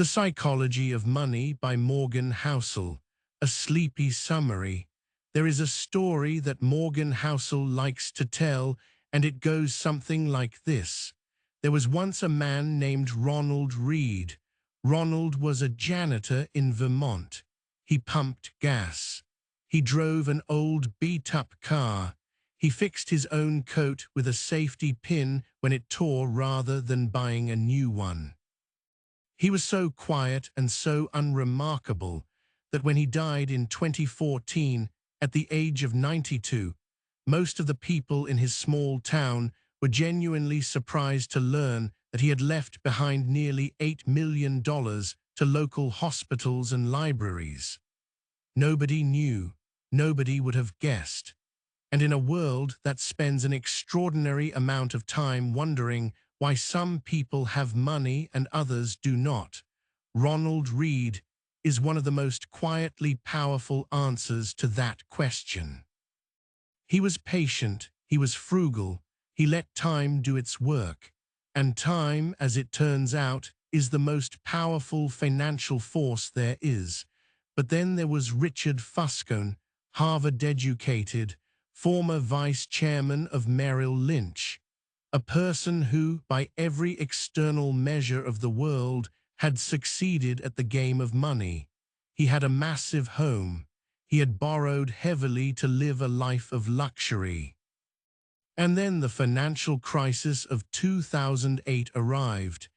The Psychology of Money by Morgan Housel, a sleepy summary. There is a story that Morgan Housel likes to tell, and it goes something like this. There was once a man named Ronald Reed. Ronald was a janitor in Vermont. He pumped gas. He drove an old beat-up car. He fixed his own coat with a safety pin when it tore rather than buying a new one. He was so quiet and so unremarkable that when he died in 2014, at the age of 92, most of the people in his small town were genuinely surprised to learn that he had left behind nearly $8 million to local hospitals and libraries. Nobody knew, nobody would have guessed. And in a world that spends an extraordinary amount of time wondering why some people have money and others do not, Ronald Reed is one of the most quietly powerful answers to that question. He was patient, he was frugal, he let time do its work, and time, as it turns out, is the most powerful financial force there is. But then there was Richard Fuscone, Harvard-educated, former vice chairman of Merrill Lynch, a person who, by every external measure of the world, had succeeded at the game of money. He had a massive home. He had borrowed heavily to live a life of luxury. And then the financial crisis of 2008 arrived,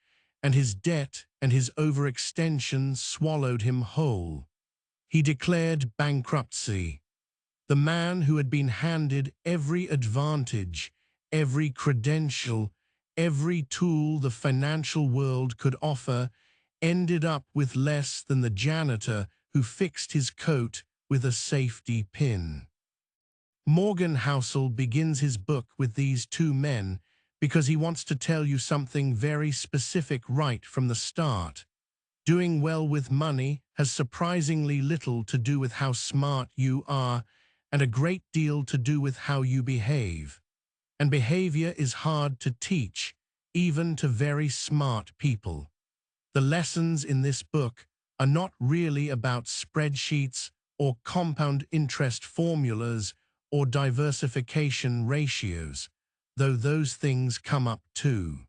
and his debt and his overextension swallowed him whole. He declared bankruptcy. The man who had been handed every advantage, every credential, every tool the financial world could offer, ended up with less than the janitor who fixed his coat with a safety pin. Morgan Housel begins his book with these two men because he wants to tell you something very specific right from the start. Doing well with money has surprisingly little to do with how smart you are, and a great deal to do with how you behave. And behavior is hard to teach, even to very smart people. The lessons in this book are not really about spreadsheets or compound interest formulas or diversification ratios, though those things come up too.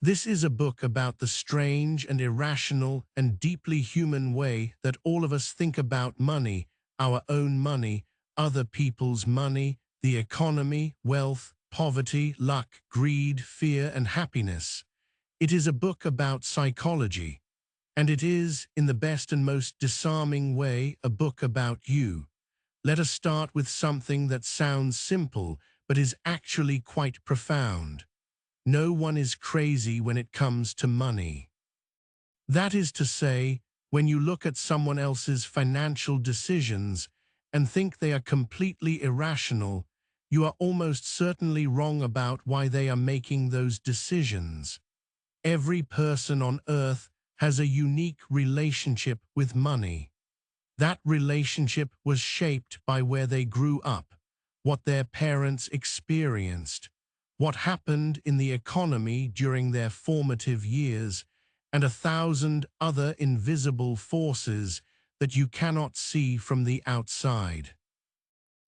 This is a book about the strange and irrational and deeply human way that all of us think about money, our own money, other people's money, the economy, wealth, poverty, luck, greed, fear, and happiness. It is a book about psychology, and it is, in the best and most disarming way, a book about you. Let us start with something that sounds simple, but is actually quite profound. No one is crazy when it comes to money. That is to say, when you look at someone else's financial decisions and think they are completely irrational, you are almost certainly wrong about why they are making those decisions. Every person on earth has a unique relationship with money. That relationship was shaped by where they grew up, what their parents experienced, what happened in the economy during their formative years, and 1,000 other invisible forces that you cannot see from the outside.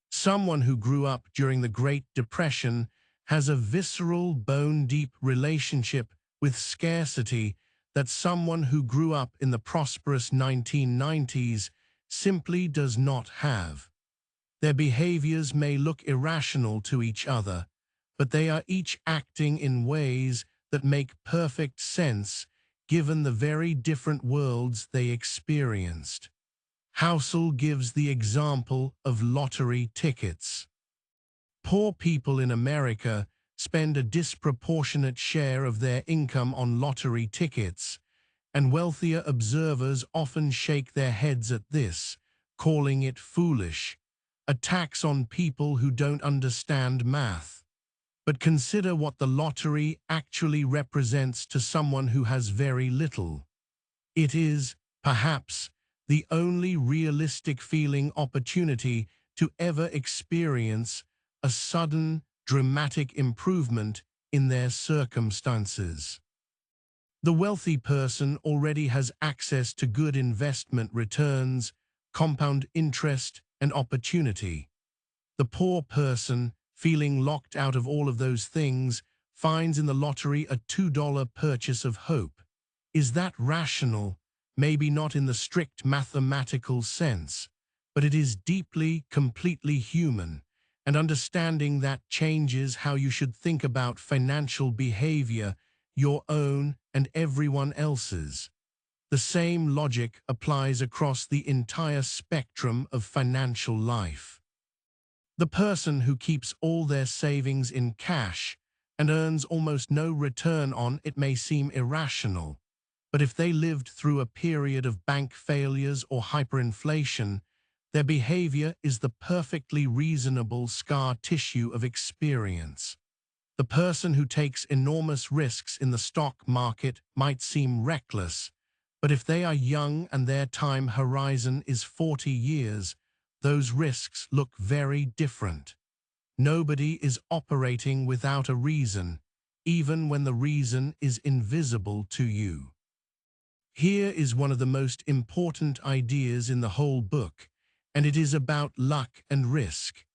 Someone who grew up during the Great Depression has a visceral, bone-deep relationship with scarcity that someone who grew up in the prosperous 1990s simply does not have. Their behaviors may look irrational to each other, but they are each acting in ways that make perfect sense given the very different worlds they experienced. Housel gives the example of lottery tickets. Poor people in America spend a disproportionate share of their income on lottery tickets, and wealthier observers often shake their heads at this, calling it foolish, a tax on people who don't understand math. But consider what the lottery actually represents to someone who has very little. It is, perhaps, the only realistic feeling opportunity to ever experience a sudden, dramatic improvement in their circumstances. The wealthy person already has access to good investment returns, compound interest, and opportunity. The poor person, feeling locked out of all of those things, finds in the lottery a $2 purchase of hope. Is that rational? Maybe not in the strict mathematical sense, but it is deeply, completely human, and understanding that changes how you should think about financial behavior, your own and everyone else's. The same logic applies across the entire spectrum of financial life. The person who keeps all their savings in cash and earns almost no return on it may seem irrational, but if they lived through a period of bank failures or hyperinflation, their behavior is the perfectly reasonable scar tissue of experience. The person who takes enormous risks in the stock market might seem reckless, but if they are young and their time horizon is 40 years, those risks look very different. Nobody is operating without a reason, even when the reason is invisible to you. Here is one of the most important ideas in the whole book, and it is about luck and risk.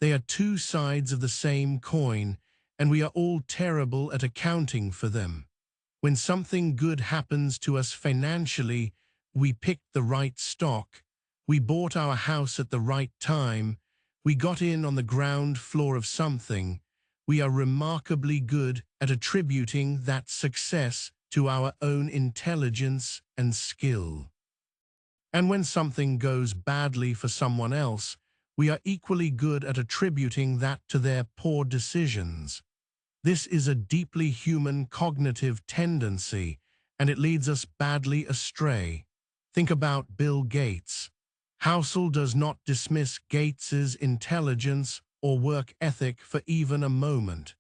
They are two sides of the same coin, and we are all terrible at accounting for them. When something good happens to us financially, we picked the right stock, we bought our house at the right time, we got in on the ground floor of something. We are remarkably good at attributing that success to our own intelligence and skill. And when something goes badly for someone else, we are equally good at attributing that to their poor decisions. This is a deeply human cognitive tendency, and it leads us badly astray. Think about Bill Gates. Housel does not dismiss Gates's intelligence or work ethic for even a moment.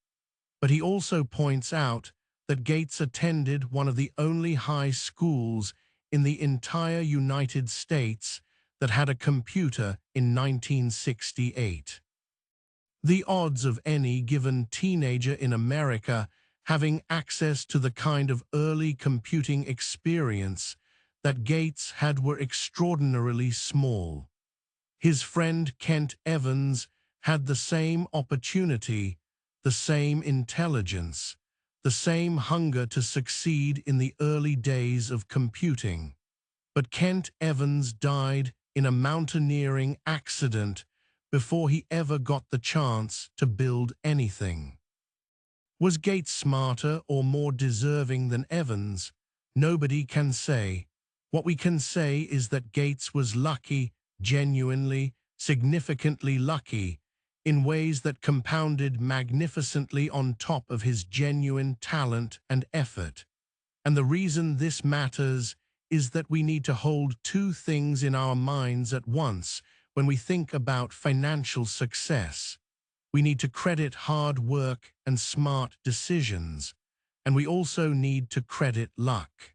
But he also points out that Gates attended one of the only high schools in the entire United States that had a computer in 1968. The odds of any given teenager in America having access to the kind of early computing experience that Gates had were extraordinarily small. His friend Kent Evans had the same opportunity, the same intelligence, the same hunger to succeed in the early days of computing. But Kent Evans died in a mountaineering accident before he ever got the chance to build anything. Was Gates smarter or more deserving than Evans? Nobody can say. What we can say is that Gates was lucky, genuinely, significantly lucky, in ways that compounded magnificently on top of his genuine talent and effort. And the reason this matters is that we need to hold two things in our minds at once when we think about financial success. We need to credit hard work and smart decisions, and we also need to credit luck.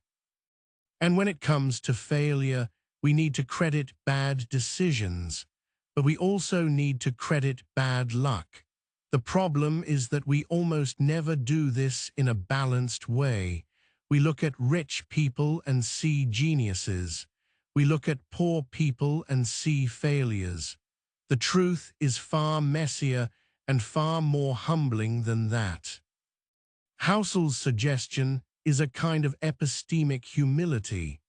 And when it comes to failure, we need to credit bad decisions, but we also need to credit bad luck. The problem is that we almost never do this in a balanced way. We look at rich people and see geniuses. We look at poor people and see failures. The truth is far messier and far more humbling than that. Housel's suggestion is a kind of epistemic humility.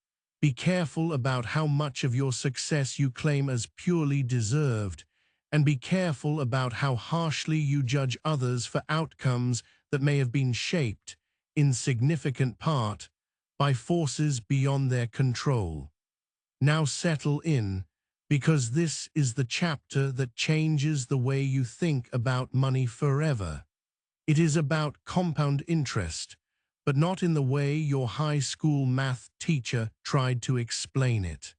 Be careful about how much of your success you claim as purely deserved, and be careful about how harshly you judge others for outcomes that may have been shaped, in significant part, by forces beyond their control. Now settle in, because this is the chapter that changes the way you think about money forever. It is about compound interest, but not in the way your high school math teacher tried to explain it.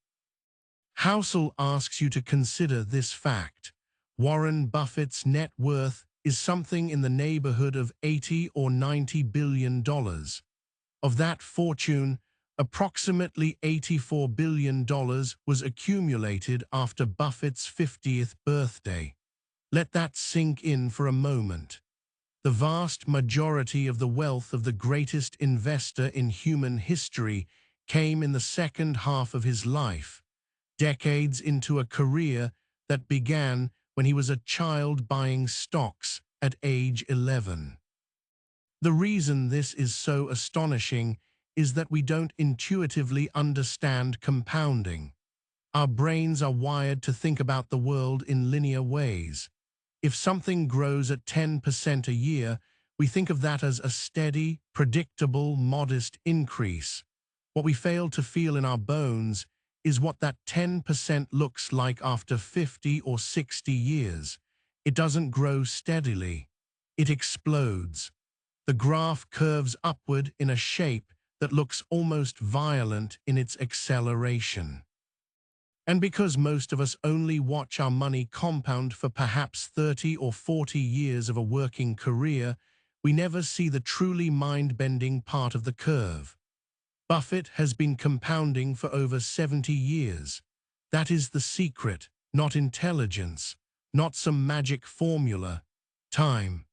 Housel asks you to consider this fact. Warren Buffett's net worth is something in the neighborhood of $80 or $90 billion. Of that fortune, approximately $84 billion was accumulated after Buffett's 50th birthday. Let that sink in for a moment. The vast majority of the wealth of the greatest investor in human history came in the second half of his life, decades into a career that began when he was a child buying stocks at age 11. The reason this is so astonishing is that we don't intuitively understand compounding. Our brains are wired to think about the world in linear ways. If something grows at 10% a year, we think of that as a steady, predictable, modest increase. What we fail to feel in our bones is what that 10% looks like after 50 or 60 years. It doesn't grow steadily. It explodes. The graph curves upward in a shape that looks almost violent in its acceleration. And because most of us only watch our money compound for perhaps 30 or 40 years of a working career, we never see the truly mind-bending part of the curve. Buffett has been compounding for over 70 years. That is the secret, not intelligence, not some magic formula. Time.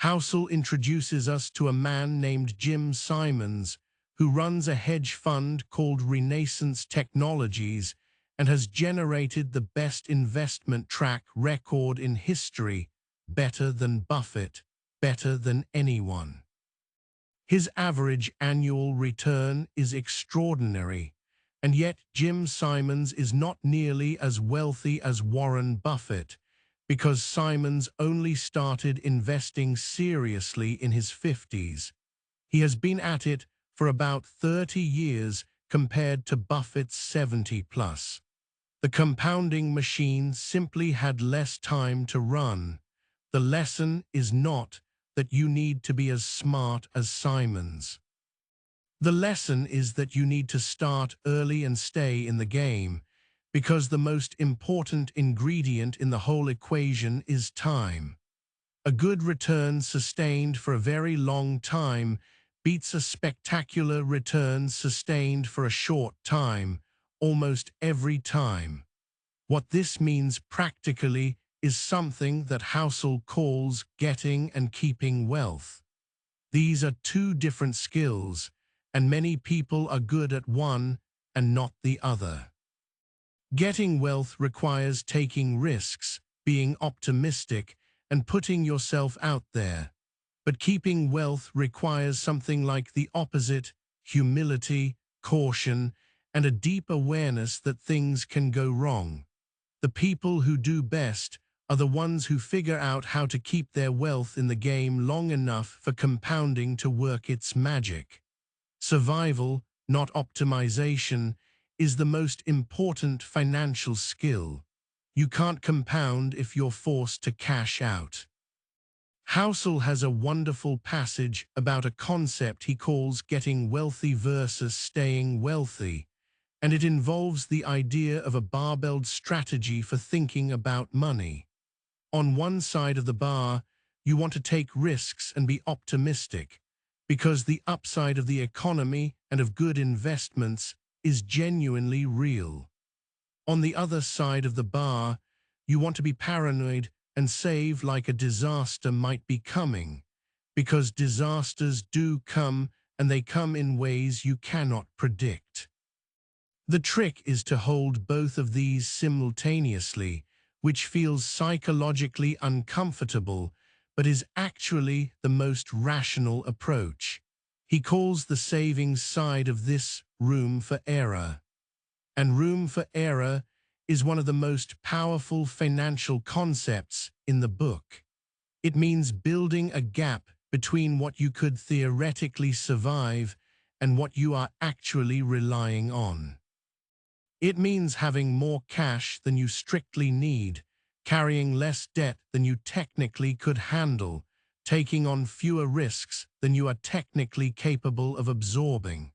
Housel introduces us to a man named Jim Simons, who runs a hedge fund called Renaissance Technologies and has generated the best investment track record in history, better than Buffett, better than anyone. His average annual return is extraordinary, and yet Jim Simons is not nearly as wealthy as Warren Buffett, because Simons only started investing seriously in his 50s. He has been at it for about 30 years compared to Buffett's 70 plus. The compounding machine simply had less time to run. The lesson is not that you need to be as smart as Simons. The lesson is that you need to start early and stay in the game, because the most important ingredient in the whole equation is time. A good return sustained for a very long time beats a spectacular return sustained for a short time, almost every time. What this means practically is something that Housel calls getting and keeping wealth. These are two different skills, and many people are good at one and not the other. Getting wealth requires taking risks, being optimistic, and putting yourself out there. But keeping wealth requires something like the opposite: humility, caution, and a deep awareness that things can go wrong. The people who do best are the ones who figure out how to keep their wealth in the game long enough for compounding to work its magic. Survival, not optimization, is the most important financial skill. You can't compound if you're forced to cash out. Housel has a wonderful passage about a concept he calls getting wealthy versus staying wealthy, and it involves the idea of a barbelled strategy for thinking about money. On one side of the bar, you want to take risks and be optimistic, because the upside of the economy and of good investments is genuinely real. On the other side of the bar, you want to be paranoid and save like a disaster might be coming, because disasters do come, and they come in ways you cannot predict. The trick is to hold both of these simultaneously, which feels psychologically uncomfortable, but is actually the most rational approach. He calls the savings side of this room for error. And room for error is one of the most powerful financial concepts in the book. It means building a gap between what you could theoretically survive and what you are actually relying on. It means having more cash than you strictly need, carrying less debt than you technically could handle, taking on fewer risks than you are technically capable of absorbing.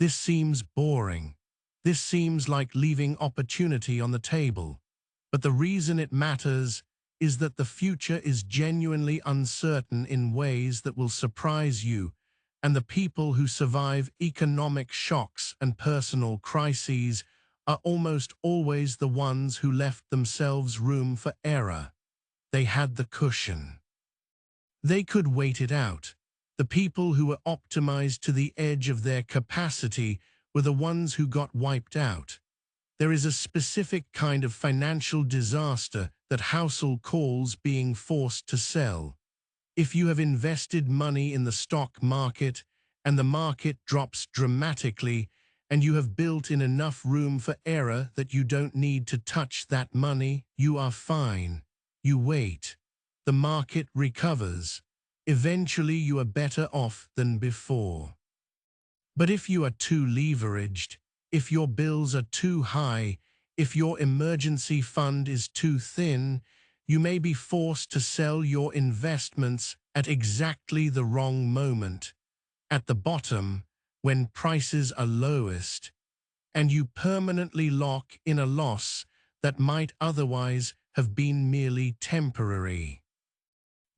This seems boring. This seems like leaving opportunity on the table. But the reason it matters is that the future is genuinely uncertain in ways that will surprise you, and the people who survive economic shocks and personal crises are almost always the ones who left themselves room for error. They had the cushion. They could wait it out. The people who were optimized to the edge of their capacity were the ones who got wiped out. There is a specific kind of financial disaster that Housel calls being forced to sell. If you have invested money in the stock market and the market drops dramatically, and you have built in enough room for error that you don't need to touch that money, you are fine. You wait. The market recovers. Eventually you are better off than before. But if you are too leveraged, if your bills are too high, if your emergency fund is too thin, you may be forced to sell your investments at exactly the wrong moment, at the bottom, when prices are lowest, and you permanently lock in a loss that might otherwise have been merely temporary.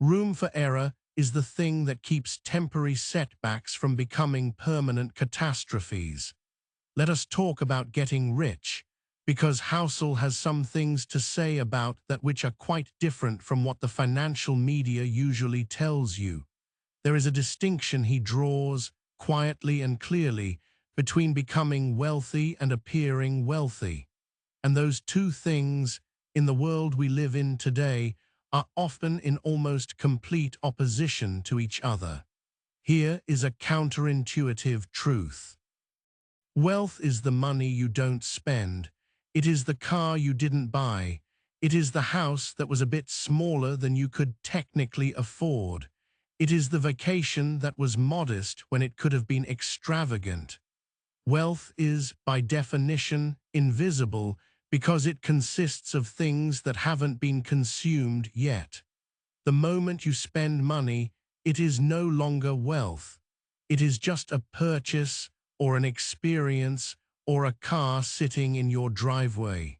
Room for error is the thing that keeps temporary setbacks from becoming permanent catastrophes. Let us talk about getting rich, because Housel has some things to say about that which are quite different from what the financial media usually tells you. There is a distinction he draws, quietly and clearly, between becoming wealthy and appearing wealthy. And those two things, in the world we live in today, are often in almost complete opposition to each other. Here is a counterintuitive truth. Wealth is the money you don't spend. It is the car you didn't buy. It is the house that was a bit smaller than you could technically afford. It is the vacation that was modest when it could have been extravagant. Wealth is, by definition, invisible because it consists of things that haven't been consumed yet. The moment you spend money, it is no longer wealth. It is just a purchase or an experience or a car sitting in your driveway.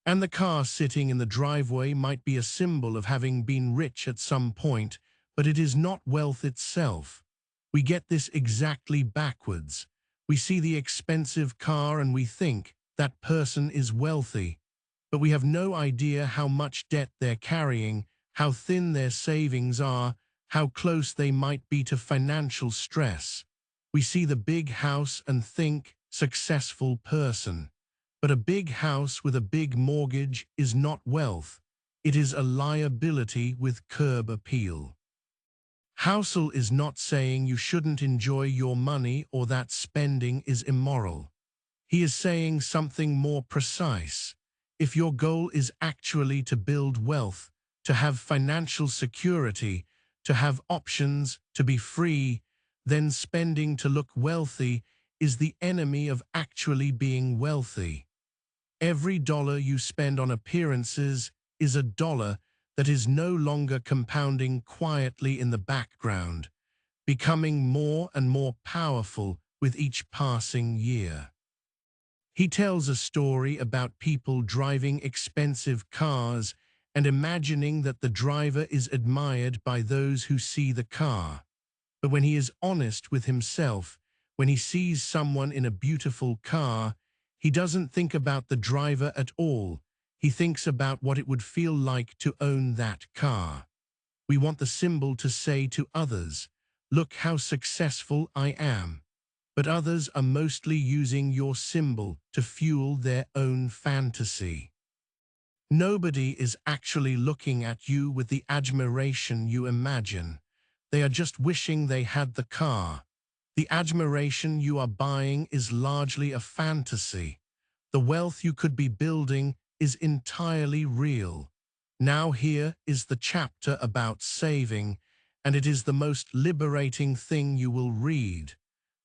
And the car sitting in the driveway might be a symbol of having been rich at some point, but it is not wealth itself. We get this exactly backwards. We see the expensive car and we think that person is wealthy, but we have no idea how much debt they're carrying, how thin their savings are, how close they might be to financial stress. We see the big house and think, successful person. But a big house with a big mortgage is not wealth. It is a liability with curb appeal. Housel is not saying you shouldn't enjoy your money or that spending is immoral. He is saying something more precise. If your goal is actually to build wealth, to have financial security, to have options, to be free, then spending to look wealthy is the enemy of actually being wealthy. Every dollar you spend on appearances is a dollar that is no longer compounding quietly in the background, becoming more and more powerful with each passing year. He tells a story about people driving expensive cars and imagining that the driver is admired by those who see the car. But when he is honest with himself, when he sees someone in a beautiful car, he doesn't think about the driver at all. He thinks about what it would feel like to own that car. We want the symbol to say to others, "Look how successful I am." But others are mostly using your symbol to fuel their own fantasy. Nobody is actually looking at you with the admiration you imagine. They are just wishing they had the car. The admiration you are buying is largely a fantasy. The wealth you could be building is entirely real. Now here is the chapter about saving, and it is the most liberating thing you will read.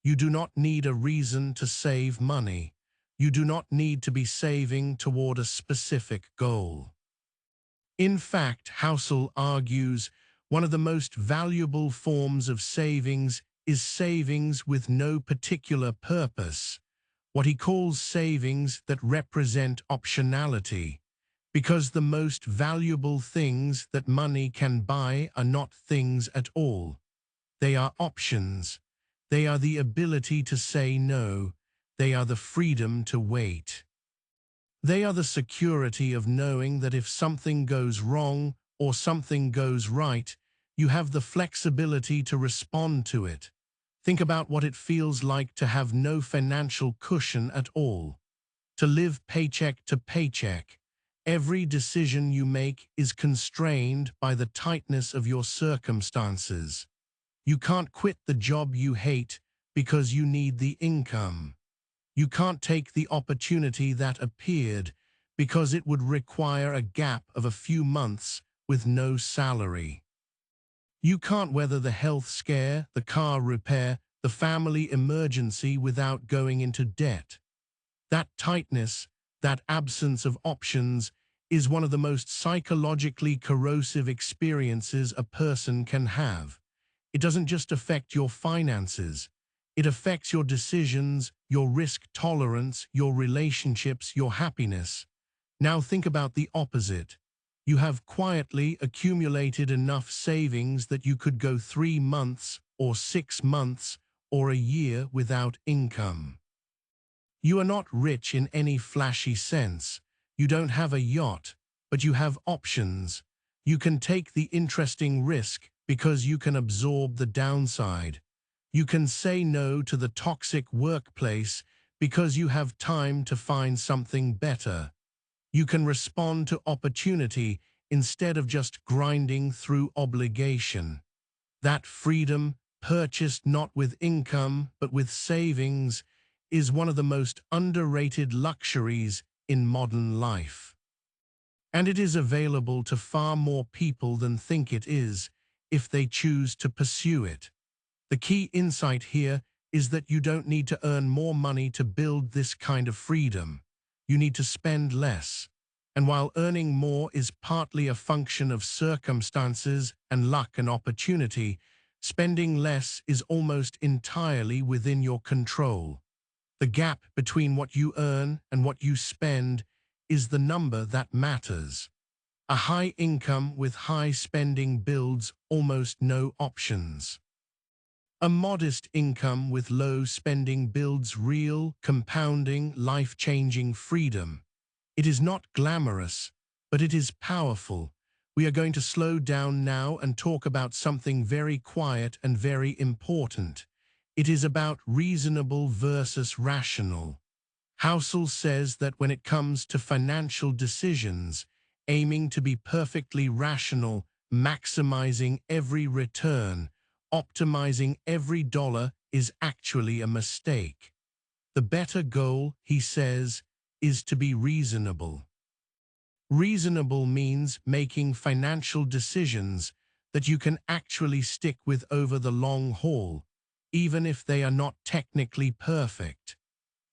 You do not need a reason to save money. You do not need to be saving toward a specific goal. In fact, Housel argues one of the most valuable forms of savings is savings with no particular purpose, what he calls savings that represent optionality, because the most valuable things that money can buy are not things at all. They are options. They are the ability to say no. They are the freedom to wait. They are the security of knowing that if something goes wrong or something goes right, You have the flexibility to respond to it. Think about what it feels like to have no financial cushion at all, to live paycheck to paycheck. Every decision you make is constrained by the tightness of your circumstances. You can't quit the job you hate because you need the income. You can't take the opportunity that appeared because it would require a gap of a few months with no salary. You can't weather the health scare, the car repair, the family emergency without going into debt. That tightness, that absence of options, is one of the most psychologically corrosive experiences a person can have. It doesn't just affect your finances. It affects your decisions, your risk tolerance, your relationships, your happiness. Now think about the opposite. You have quietly accumulated enough savings that you could go 3 months or 6 months or a year without income. You are not rich in any flashy sense. You don't have a yacht, but you have options. You can take the interesting risk because you can absorb the downside. You can say no to the toxic workplace because you have time to find something better. You can respond to opportunity instead of just grinding through obligation. That freedom, purchased not with income but with savings, is one of the most underrated luxuries in modern life. And it is available to far more people than think it is, if they choose to pursue it. The key insight here is that you don't need to earn more money to build this kind of freedom. You need to spend less. And while earning more is partly a function of circumstances and luck and opportunity, spending less is almost entirely within your control. The gap between what you earn and what you spend is the number that matters. A high income with high spending builds almost no options. A modest income with low spending builds real, compounding, life-changing freedom. It is not glamorous, but it is powerful. We are going to slow down now and talk about something very quiet and very important. It is about reasonable versus rational. Housel says that when it comes to financial decisions, aiming to be perfectly rational, maximizing every return, optimizing every dollar is actually a mistake. The better goal, he says, is to be reasonable. Reasonable means making financial decisions that you can actually stick with over the long haul, even if they are not technically perfect.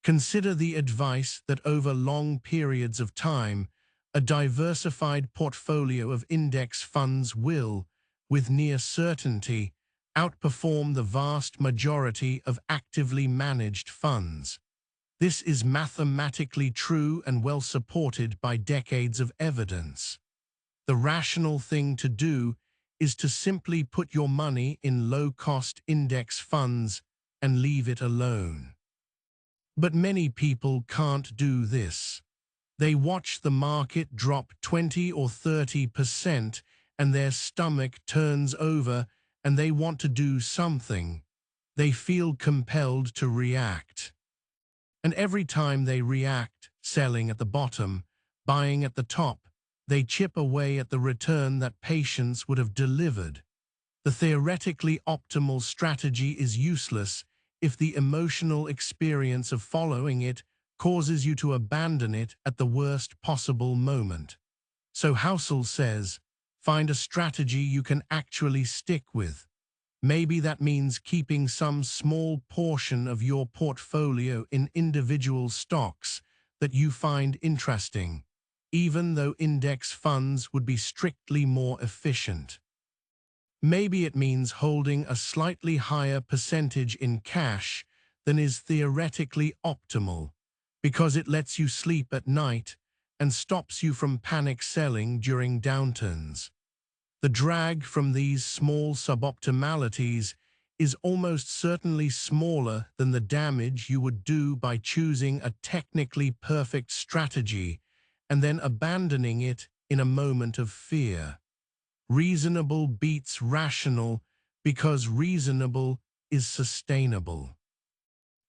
Consider the advice that over long periods of time, a diversified portfolio of index funds will, with near certainty, outperform the vast majority of actively managed funds. This is mathematically true and well supported by decades of evidence. The rational thing to do is to simply put your money in low-cost index funds and leave it alone. But many people can't do this. They watch the market drop 20 or 30% and their stomach turns over and they want to do something. They feel compelled to react. And every time they react, selling at the bottom, buying at the top, they chip away at the return that patience would have delivered. The theoretically optimal strategy is useless if the emotional experience of following it causes you to abandon it at the worst possible moment. So Housel says, find a strategy you can actually stick with. Maybe that means keeping some small portion of your portfolio in individual stocks that you find interesting, even though index funds would be strictly more efficient. Maybe it means holding a slightly higher percentage in cash than is theoretically optimal, because it lets you sleep at night and stops you from panic selling during downturns. The drag from these small suboptimalities is almost certainly smaller than the damage you would do by choosing a technically perfect strategy and then abandoning it in a moment of fear. Reasonable beats rational because reasonable is sustainable.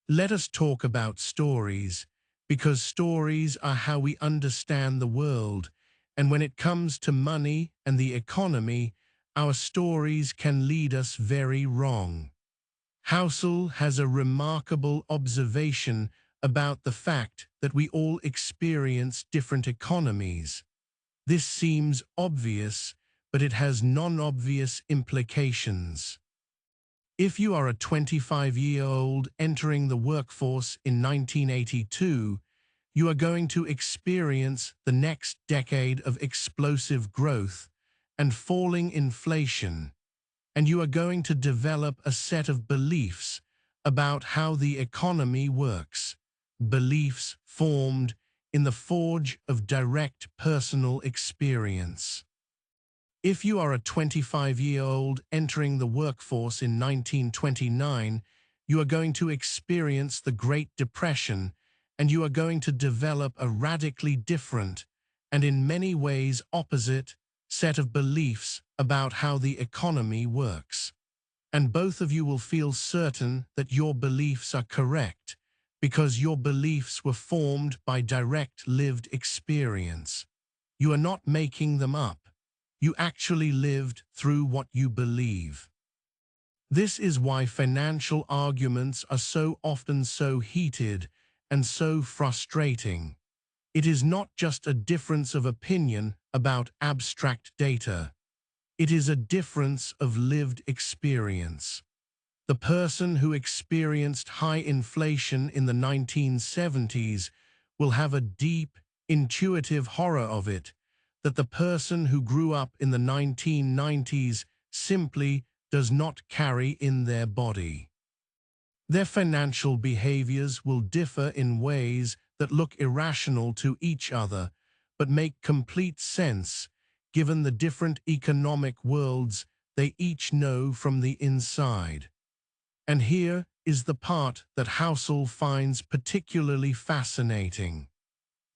Let us talk about stories, because stories are how we understand the world, and when it comes to money and the economy, our stories can lead us very wrong. Housel has a remarkable observation about the fact that we all experience different economies. This seems obvious, but it has non-obvious implications. If you are a 25-year-old entering the workforce in 1982, you are going to experience the next decade of explosive growth and falling inflation, and you are going to develop a set of beliefs about how the economy works, beliefs formed in the forge of direct personal experience. If you are a 25-year-old entering the workforce in 1929, you are going to experience the Great Depression, and you are going to develop a radically different, and in many ways opposite, set of beliefs about how the economy works. And both of you will feel certain that your beliefs are correct, because your beliefs were formed by direct lived experience. You are not making them up. You actually lived through what you believe. This is why financial arguments are so often so heated and so frustrating. It is not just a difference of opinion about abstract data. It is a difference of lived experience. The person who experienced high inflation in the 1970s will have a deep, intuitive horror of it, that the person who grew up in the 1990s simply does not carry in their body. Their financial behaviors will differ in ways that look irrational to each other, but make complete sense given the different economic worlds they each know from the inside. And here is the part that Housel finds particularly fascinating.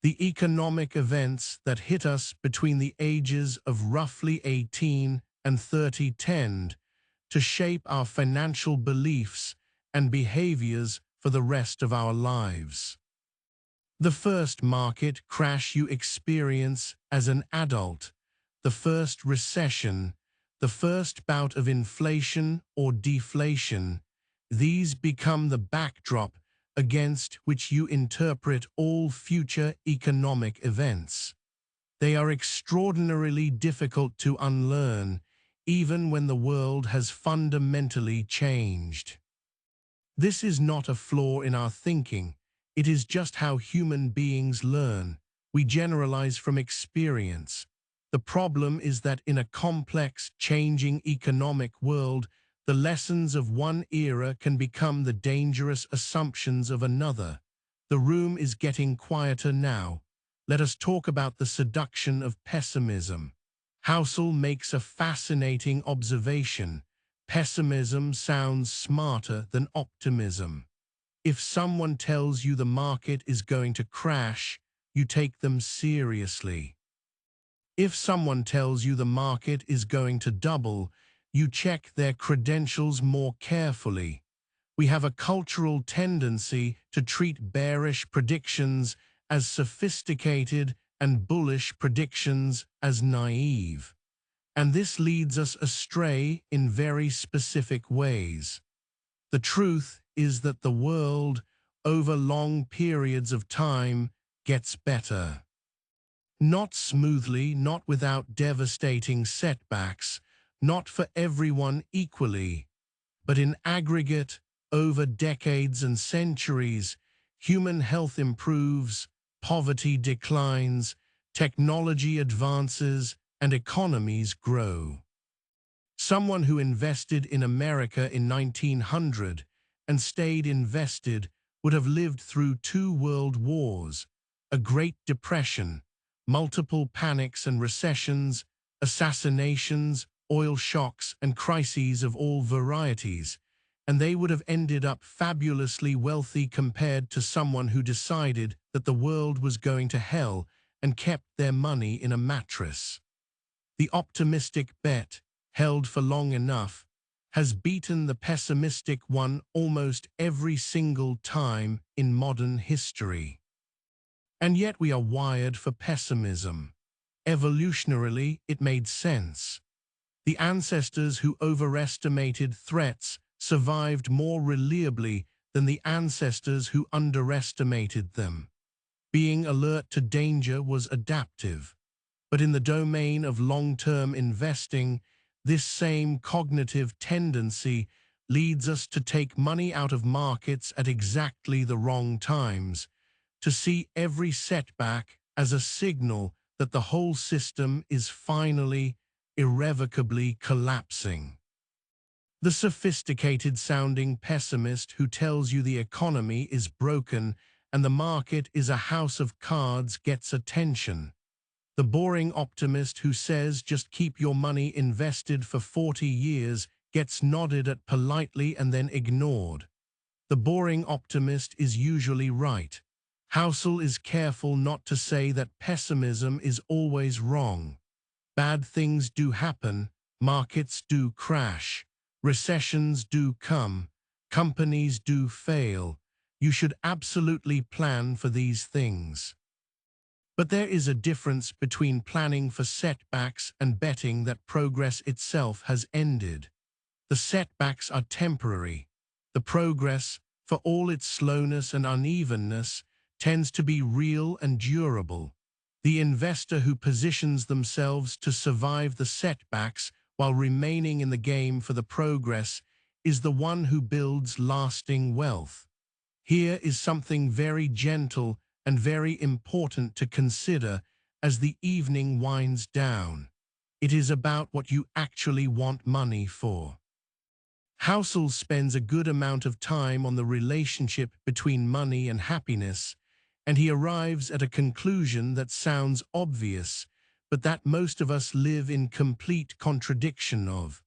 The economic events that hit us between the ages of roughly 18 and 30 tend to shape our financial beliefs and behaviors for the rest of our lives. The first market crash you experience as an adult, the first recession, the first bout of inflation or deflation, these become the backdrop against which you interpret all future economic events. They are extraordinarily difficult to unlearn, even when the world has fundamentally changed. This is not a flaw in our thinking. It is just how human beings learn. We generalize from experience. The problem is that in a complex, changing economic world, the lessons of one era can become the dangerous assumptions of another. The room is getting quieter now. Let us talk about the seduction of pessimism. Housel makes a fascinating observation. Pessimism sounds smarter than optimism. If someone tells you the market is going to crash, you take them seriously. If someone tells you the market is going to double, you check their credentials more carefully. We have a cultural tendency to treat bearish predictions as sophisticated and bullish predictions as naive. And this leads us astray in very specific ways. The truth is that the world, over long periods of time, gets better. Not smoothly, not without devastating setbacks, not for everyone equally, but in aggregate, over decades and centuries, human health improves, poverty declines, technology advances, and economies grow. Someone who invested in America in 1900 and stayed invested would have lived through 2 world wars, a Great Depression, multiple panics and recessions, assassinations, oil shocks, and crises of all varieties, and they would have ended up fabulously wealthy compared to someone who decided that the world was going to hell and kept their money in a mattress. The optimistic bet, held for long enough, has beaten the pessimistic one almost every single time in modern history. And yet we are wired for pessimism. Evolutionarily, it made sense. The ancestors who overestimated threats survived more reliably than the ancestors who underestimated them. Being alert to danger was adaptive. But in the domain of long-term investing, this same cognitive tendency leads us to take money out of markets at exactly the wrong times, to see every setback as a signal that the whole system is finally, irrevocably collapsing. The sophisticated-sounding pessimist who tells you the economy is broken and the market is a house of cards gets attention. The boring optimist who says just keep your money invested for 40 years gets nodded at politely and then ignored. The boring optimist is usually right. Housel is careful not to say that pessimism is always wrong. Bad things do happen, markets do crash, recessions do come, companies do fail. You should absolutely plan for these things. But there is a difference between planning for setbacks and betting that progress itself has ended. The setbacks are temporary. The progress, for all its slowness and unevenness, tends to be real and durable. The investor who positions themselves to survive the setbacks while remaining in the game for the progress is the one who builds lasting wealth. Here is something very gentle and very important to consider as the evening winds down. It is about what you actually want money for. Housel spends a good amount of time on the relationship between money and happiness, and he arrives at a conclusion that sounds obvious, but that most of us live in complete contradiction of.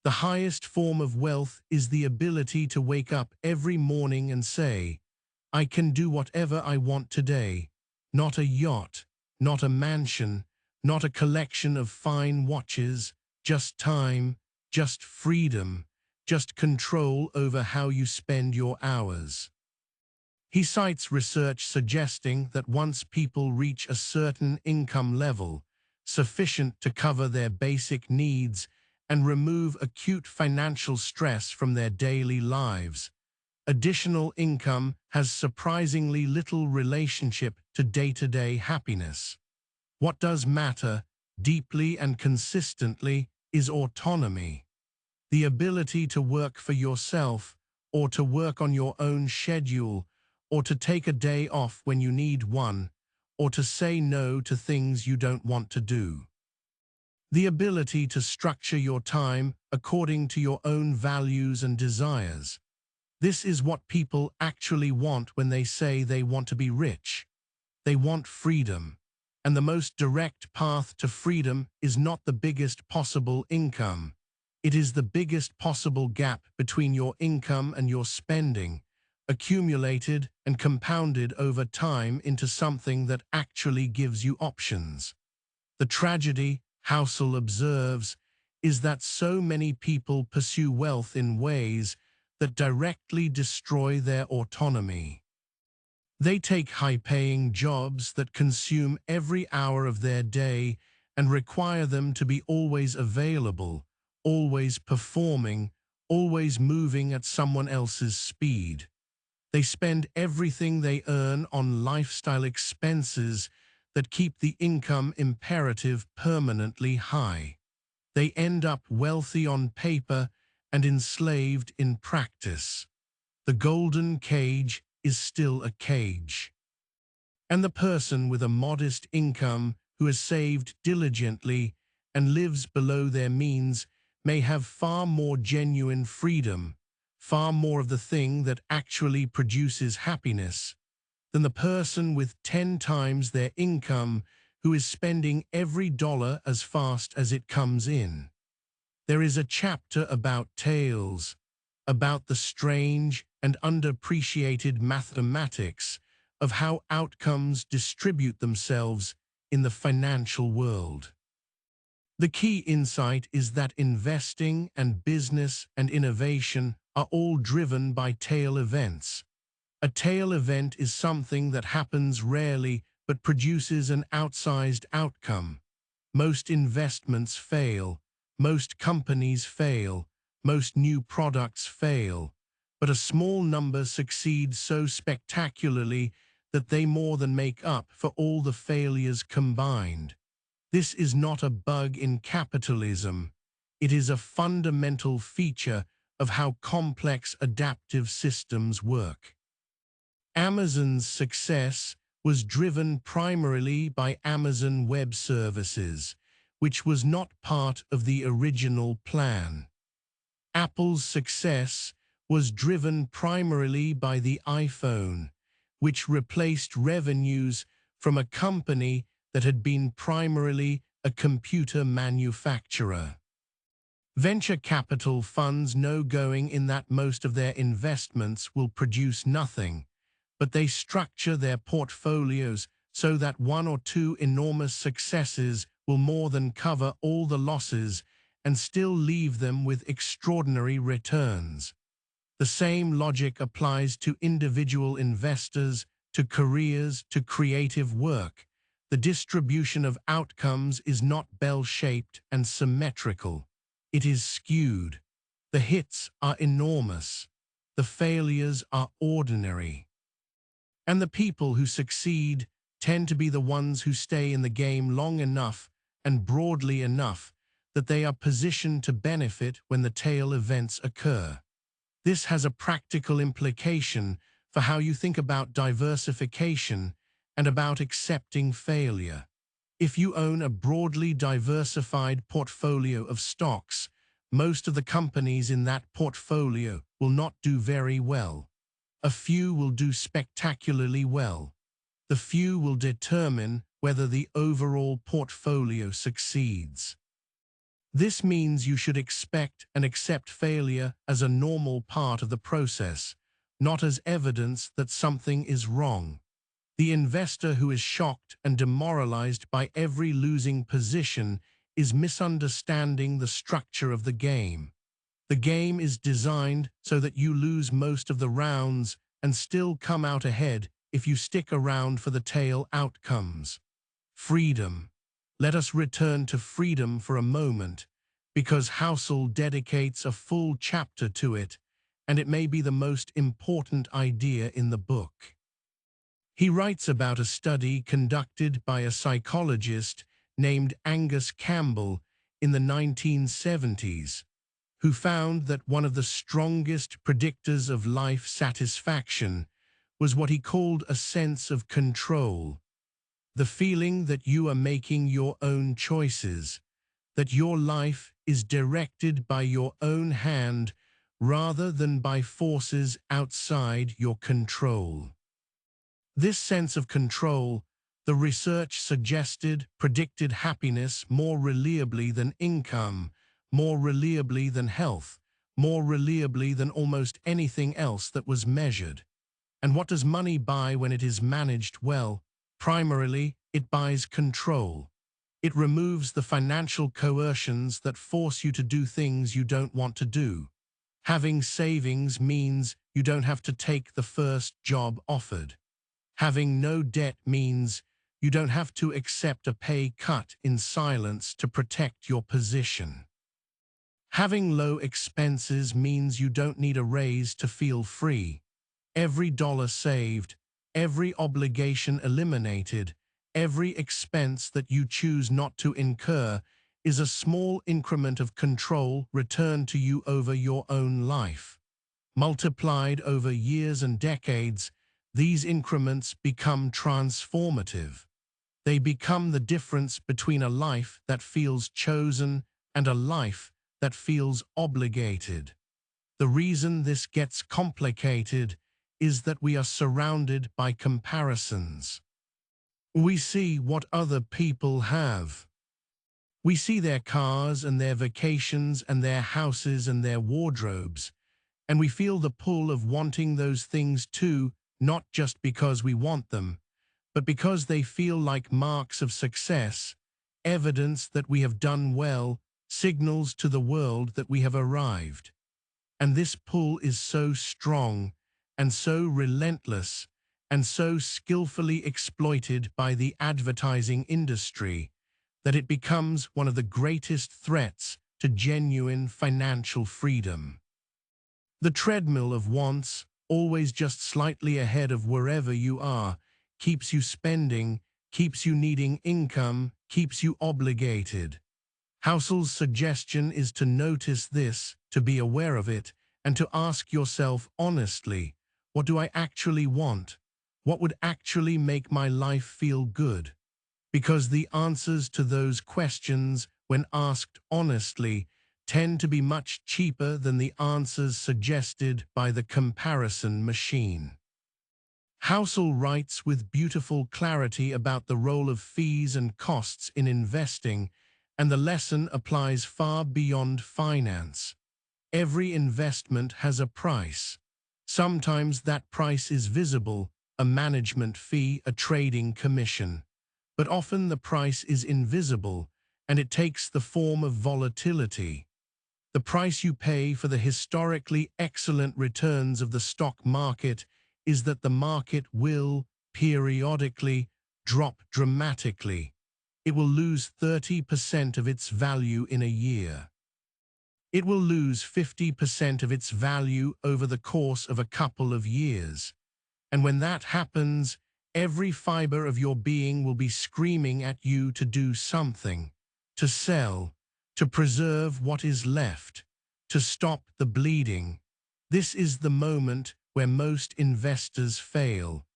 The highest form of wealth is the ability to wake up every morning and say, I can do whatever I want today. Not a yacht, not a mansion, not a collection of fine watches, just time, just freedom, just control over how you spend your hours. He cites research suggesting that once people reach a certain income level, sufficient to cover their basic needs and remove acute financial stress from their daily lives, additional income has surprisingly little relationship to day-to-day happiness. What does matter, deeply and consistently, is autonomy. The ability to work for yourself, or to work on your own schedule, or to take a day off when you need one, or to say no to things you don't want to do. The ability to structure your time according to your own values and desires. This is what people actually want when they say they want to be rich. They want freedom. And the most direct path to freedom is not the biggest possible income. It is the biggest possible gap between your income and your spending, accumulated and compounded over time into something that actually gives you options. The tragedy, Housel observes, is that so many people pursue wealth in ways that directly destroy their autonomy. They take high-paying jobs that consume every hour of their day and require them to be always available, always performing, always moving at someone else's speed. They spend everything they earn on lifestyle expenses that keep the income imperative permanently high. They end up wealthy on paper and enslaved in practice. The golden cage is still a cage. And the person with a modest income who has saved diligently and lives below their means may have far more genuine freedom, far more of the thing that actually produces happiness, than the person with 10 times their income who is spending every dollar as fast as it comes in. There is a chapter about tales, about the strange and underappreciated mathematics of how outcomes distribute themselves in the financial world. The key insight is that investing and business and innovation are all driven by tail events. A tail event is something that happens rarely but produces an outsized outcome. Most investments fail, most companies fail, most new products fail, but a small number succeed so spectacularly that they more than make up for all the failures combined. This is not a bug in capitalism. It is a fundamental feature of how complex adaptive systems work. Amazon's success was driven primarily by Amazon Web Services, which was not part of the original plan. Apple's success was driven primarily by the iPhone, which replaced revenues from a company that had been primarily a computer manufacturer. Venture capital funds know going in that most of their investments will produce nothing, but they structure their portfolios so that one or two enormous successes will more than cover all the losses and still leave them with extraordinary returns. The same logic applies to individual investors, to careers, to creative work. The distribution of outcomes is not bell-shaped and symmetrical. It is skewed. The hits are enormous. The failures are ordinary. And the people who succeed tend to be the ones who stay in the game long enough and broadly enough that they are positioned to benefit when the tail events occur. This has a practical implication for how you think about diversification and about accepting failure. If you own a broadly diversified portfolio of stocks, most of the companies in that portfolio will not do very well. A few will do spectacularly well. The few will determine whether the overall portfolio succeeds. This means you should expect and accept failure as a normal part of the process, not as evidence that something is wrong. The investor who is shocked and demoralized by every losing position is misunderstanding the structure of the game. The game is designed so that you lose most of the rounds and still come out ahead if you stick around for the tail outcomes. Freedom. Let us return to freedom for a moment, because Housel dedicates a full chapter to it, and it may be the most important idea in the book. He writes about a study conducted by a psychologist named Angus Campbell in the 1970s, who found that one of the strongest predictors of life satisfaction was what he called a sense of control. The feeling that you are making your own choices, that your life is directed by your own hand rather than by forces outside your control. This sense of control, the research suggested, predicted happiness more reliably than income, more reliably than health, more reliably than almost anything else that was measured. And what does money buy when it is managed well? Primarily, it buys control. It removes the financial coercions that force you to do things you don't want to do. Having savings means you don't have to take the first job offered. Having no debt means you don't have to accept a pay cut in silence to protect your position. Having low expenses means you don't need a raise to feel free. Every dollar saved, every obligation eliminated, every expense that you choose not to incur is a small increment of control returned to you over your own life. Multiplied over years and decades, these increments become transformative. They become the difference between a life that feels chosen and a life that feels obligated. The reason this gets complicated is that we are surrounded by comparisons. We see what other people have. We see their cars and their vacations and their houses and their wardrobes, and we feel the pull of wanting those things too, not just because we want them, but because they feel like marks of success, evidence that we have done well, signals to the world that we have arrived. And this pull is so strong and so relentless and so skillfully exploited by the advertising industry that it becomes one of the greatest threats to genuine financial freedom. The treadmill of wants, always just slightly ahead of wherever you are, keeps you spending, keeps you needing income, keeps you obligated. Housel's suggestion is to notice this, to be aware of it, and to ask yourself honestly, what do I actually want? What would actually make my life feel good? Because the answers to those questions, when asked honestly, tend to be much cheaper than the answers suggested by the comparison machine. Housel writes with beautiful clarity about the role of fees and costs in investing, and the lesson applies far beyond finance. Every investment has a price. Sometimes that price is visible, a management fee, a trading commission. But often the price is invisible, and it takes the form of volatility. The price you pay for the historically excellent returns of the stock market is that the market will, periodically, drop dramatically. It will lose 30% of its value in a year. It will lose 50% of its value over the course of a couple of years. And when that happens, every fiber of your being will be screaming at you to do something, to sell, to preserve what is left, to stop the bleeding. This is the moment where most investors fail.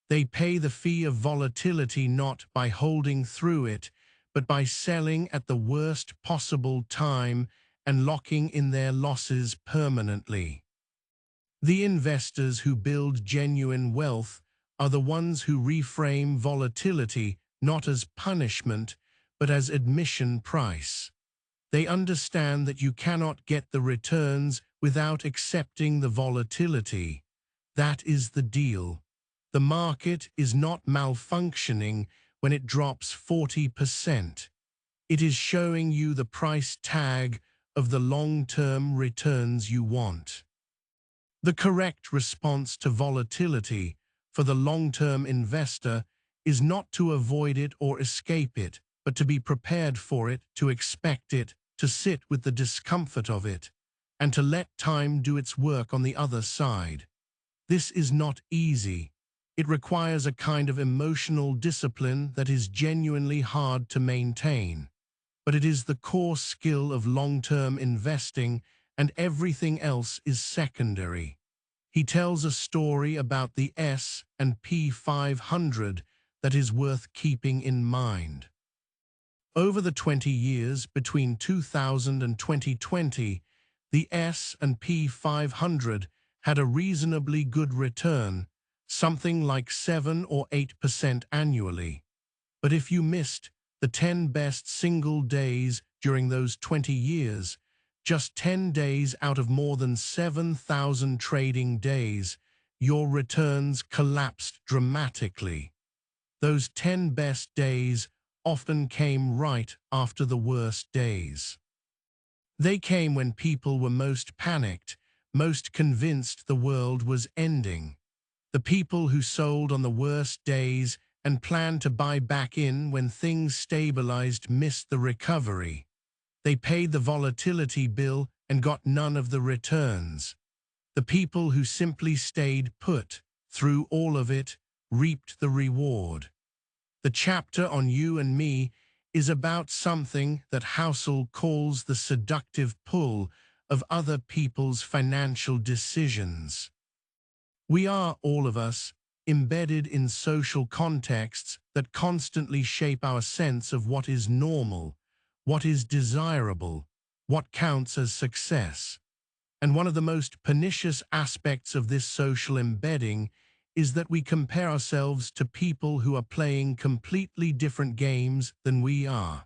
They pay the fee of volatility not by holding through it, but by selling at the worst possible time and locking in their losses permanently. The investors who build genuine wealth are the ones who reframe volatility not as punishment, but as admission price. They understand that you cannot get the returns without accepting the volatility. That is the deal. The market is not malfunctioning when it drops 40%. It is showing you the price tag of the long-term returns you want. The correct response to volatility for the long-term investor is not to avoid it or escape it, but to be prepared for it, to expect it, to sit with the discomfort of it, and to let time do its work on the other side. This is not easy. It requires a kind of emotional discipline that is genuinely hard to maintain. But it is the core skill of long-term investing, and everything else is secondary. He tells a story about the S&P 500 that is worth keeping in mind. Over the 20 years between 2000 and 2020, the S&P 500 had a reasonably good return, something like 7 or 8% annually. But if you missed the 10 best single days during those 20 years, just 10 days out of more than 7,000 trading days, your returns collapsed dramatically. Those 10 best days often came right after the worst days. They came when people were most panicked, most convinced the world was ending. The people who sold on the worst days and planned to buy back in when things stabilized missed the recovery. They paid the volatility bill and got none of the returns. The people who simply stayed put through all of it reaped the reward. The chapter on you and me is about something that Housel calls the seductive pull of other people's financial decisions. We are, all of us, embedded in social contexts that constantly shape our sense of what is normal, what is desirable, what counts as success. And one of the most pernicious aspects of this social embedding is that we compare ourselves to people who are playing completely different games than we are.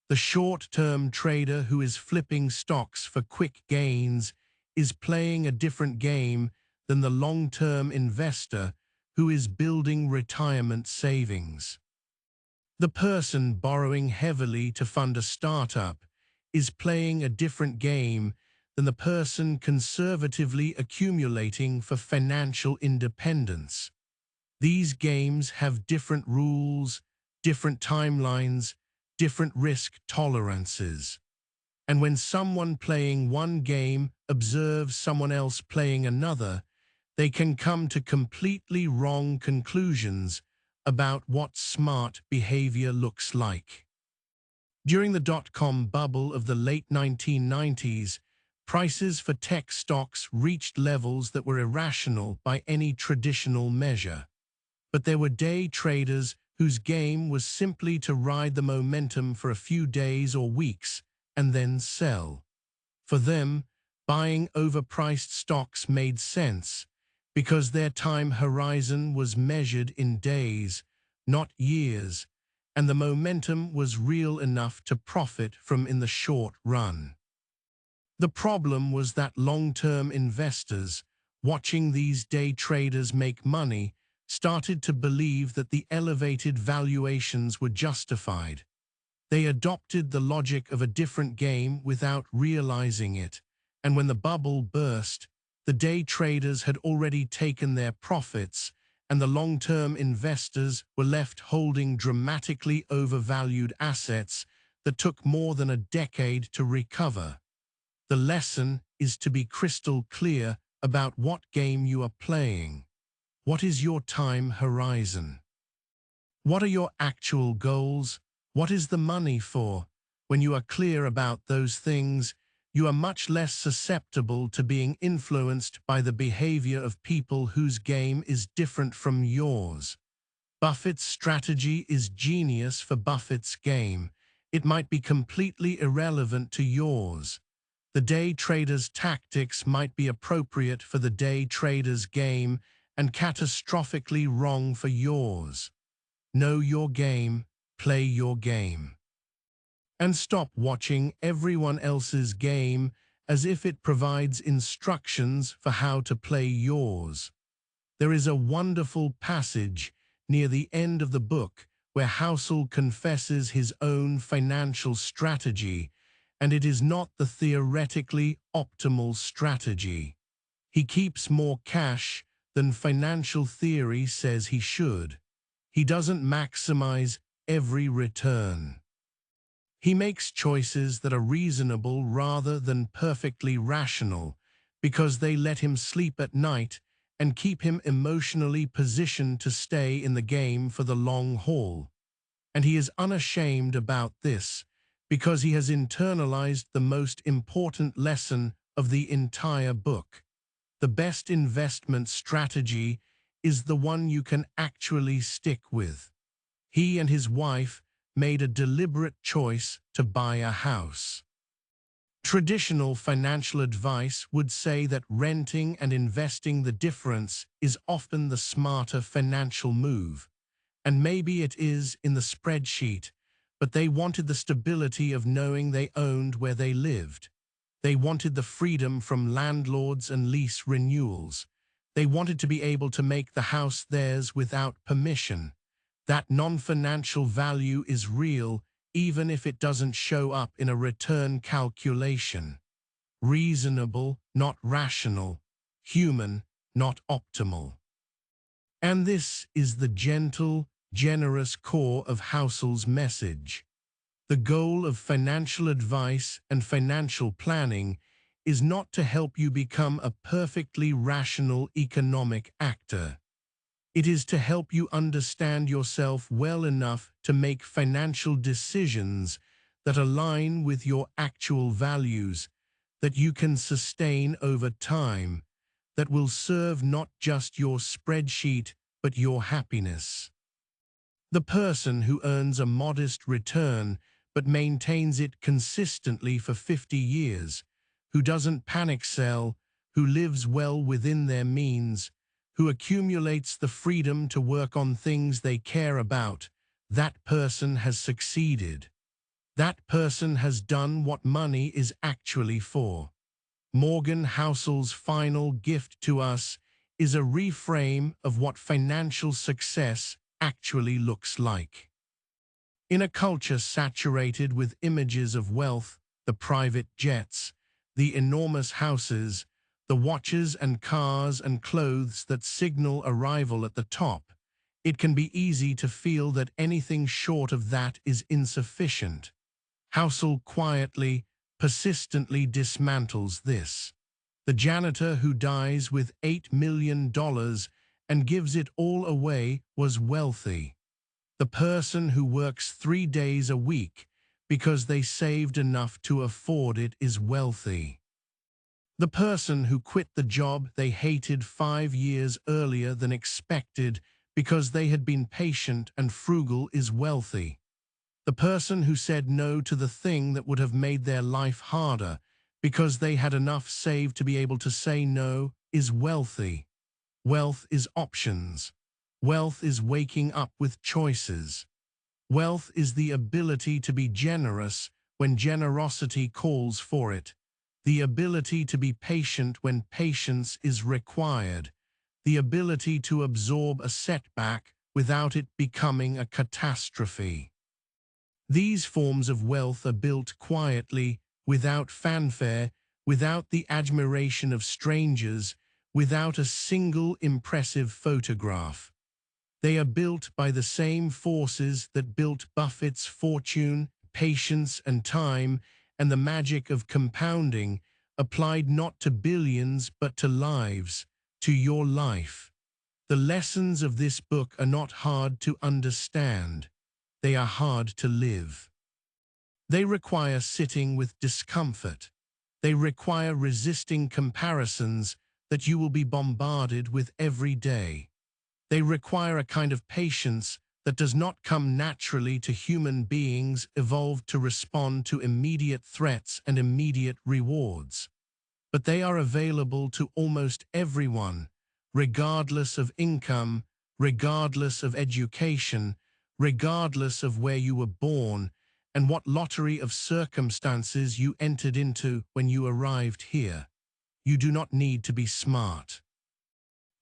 The short-term trader who is flipping stocks for quick gains is playing a different game than the long-term investor who is building retirement savings. The person borrowing heavily to fund a startup is playing a different game than the person conservatively accumulating for financial independence. These games have different rules, different timelines, different risk tolerances. And when someone playing one game observes someone else playing another, they can come to completely wrong conclusions about what smart behavior looks like. During the dot-com bubble of the late 1990s, prices for tech stocks reached levels that were irrational by any traditional measure. But there were day traders whose game was simply to ride the momentum for a few days or weeks and then sell. For them, buying overpriced stocks made sense because their time horizon was measured in days, not years, and the momentum was real enough to profit from in the short run. The problem was that long-term investors, watching these day traders make money, started to believe that the elevated valuations were justified. They adopted the logic of a different game without realizing it, and when the bubble burst, the day traders had already taken their profits, and the long-term investors were left holding dramatically overvalued assets that took more than a decade to recover. The lesson is to be crystal clear about what game you are playing. What is your time horizon? What are your actual goals? What is the money for? When you are clear about those things, you are much less susceptible to being influenced by the behavior of people whose game is different from yours. Buffett's strategy is genius for Buffett's game. It might be completely irrelevant to yours. The day trader's tactics might be appropriate for the day trader's game and catastrophically wrong for yours. Know your game, play your game. And stop watching everyone else's game as if it provides instructions for how to play yours. There is a wonderful passage near the end of the book where Housel confesses his own financial strategy, and it is not the theoretically optimal strategy. He keeps more cash than financial theory says he should. He doesn't maximize every return. He makes choices that are reasonable rather than perfectly rational because they let him sleep at night and keep him emotionally positioned to stay in the game for the long haul. And he is unashamed about this because he has internalized the most important lesson of the entire book. The best investment strategy is the one you can actually stick with. He and his wife made a deliberate choice to buy a house. Traditional financial advice would say that renting and investing the difference is often the smarter financial move. And maybe it is in the spreadsheet, but they wanted the stability of knowing they owned where they lived. They wanted the freedom from landlords and lease renewals. They wanted to be able to make the house theirs without permission. That non-financial value is real, even if it doesn't show up in a return calculation. Reasonable, not rational. Human, not optimal. And this is the gentle, generous core of Housel's message. The goal of financial advice and financial planning is not to help you become a perfectly rational economic actor. It is to help you understand yourself well enough to make financial decisions that align with your actual values, that you can sustain over time, that will serve not just your spreadsheet, but your happiness. The person who earns a modest return but maintains it consistently for 50 years, who doesn't panic sell, who lives well within their means, who accumulates the freedom to work on things they care about, that person has succeeded. That person has done what money is actually for. Morgan Housel's final gift to us is a reframe of what financial success actually looks like. In a culture saturated with images of wealth, the private jets, the enormous houses, the watches and cars and clothes that signal arrival at the top, it can be easy to feel that anything short of that is insufficient. Housel quietly, persistently dismantles this. The janitor who dies with $8 million and gives it all away was wealthy. The person who works 3 days a week because they saved enough to afford it is wealthy. The person who quit the job they hated 5 years earlier than expected because they had been patient and frugal is wealthy. The person who said no to the thing that would have made their life harder because they had enough saved to be able to say no is wealthy. Wealth is options. Wealth is waking up with choices. Wealth is the ability to be generous when generosity calls for it, the ability to be patient when patience is required, the ability to absorb a setback without it becoming a catastrophe. These forms of wealth are built quietly, without fanfare, without the admiration of strangers, without a single impressive photograph. They are built by the same forces that built Buffett's fortune, patience and time, and the magic of compounding, applied not to billions but to lives, to your life. The lessons of this book are not hard to understand. They are hard to live. They require sitting with discomfort. They require resisting comparisons that you will be bombarded with every day. They require a kind of patience that does not come naturally to human beings evolved to respond to immediate threats and immediate rewards. But they are available to almost everyone, regardless of income, regardless of education, regardless of where you were born and what lottery of circumstances you entered into when you arrived here. You do not need to be smart.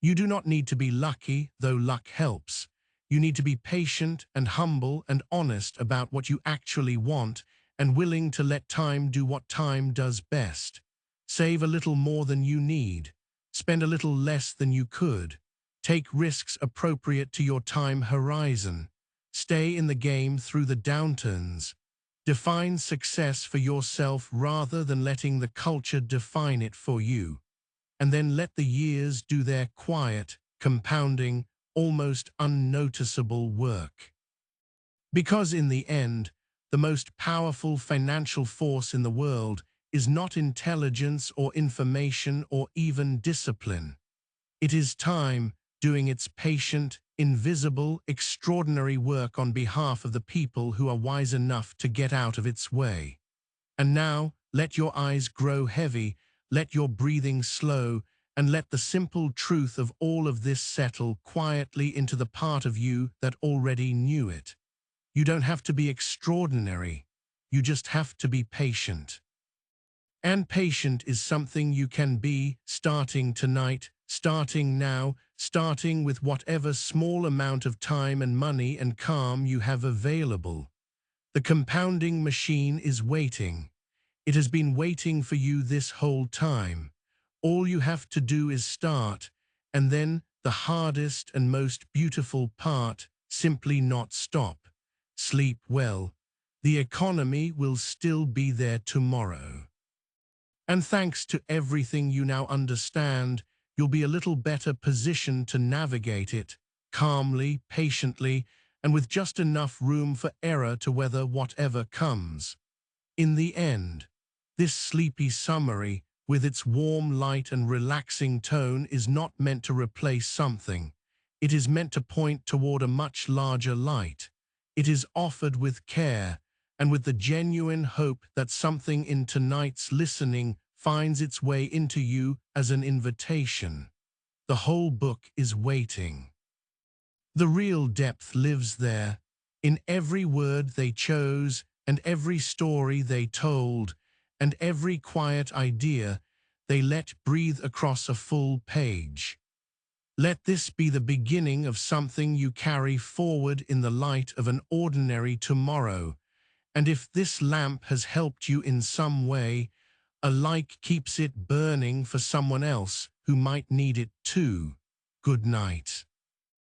You do not need to be lucky, though luck helps. You need to be patient and humble and honest about what you actually want and willing to let time do what time does best. Save a little more than you need. Spend a little less than you could. Take risks appropriate to your time horizon. Stay in the game through the downturns. Define success for yourself rather than letting the culture define it for you. And then let the years do their quiet, compounding, almost unnoticeable work. Because in the end, the most powerful financial force in the world is not intelligence or information or even discipline. It is time doing its patient, invisible, extraordinary work on behalf of the people who are wise enough to get out of its way. And now, let your eyes grow heavy, let your breathing slow, and let the simple truth of all of this settle quietly into the part of you that already knew it. You don't have to be extraordinary. You just have to be patient. And patient is something you can be, starting tonight, starting now, starting with whatever small amount of time and money and calm you have available. The compounding machine is waiting. It has been waiting for you this whole time. All you have to do is start, and then the hardest and most beautiful part, simply not stop. Sleep well. The economy will still be there tomorrow. And thanks to everything you now understand, you'll be a little better positioned to navigate it, calmly, patiently, and with just enough room for error to weather whatever comes. In the end, this sleepy summary, with its warm light and relaxing tone, is not meant to replace something. It is meant to point toward a much larger light. It is offered with care, and with the genuine hope that something in tonight's listening finds its way into you as an invitation. The whole book is waiting. The real depth lives there, in every word they chose, and every story they told, and every quiet idea they let breathe across a full page. Let this be the beginning of something you carry forward in the light of an ordinary tomorrow. And if this lamp has helped you in some way, a light keeps it burning for someone else who might need it too. Good night.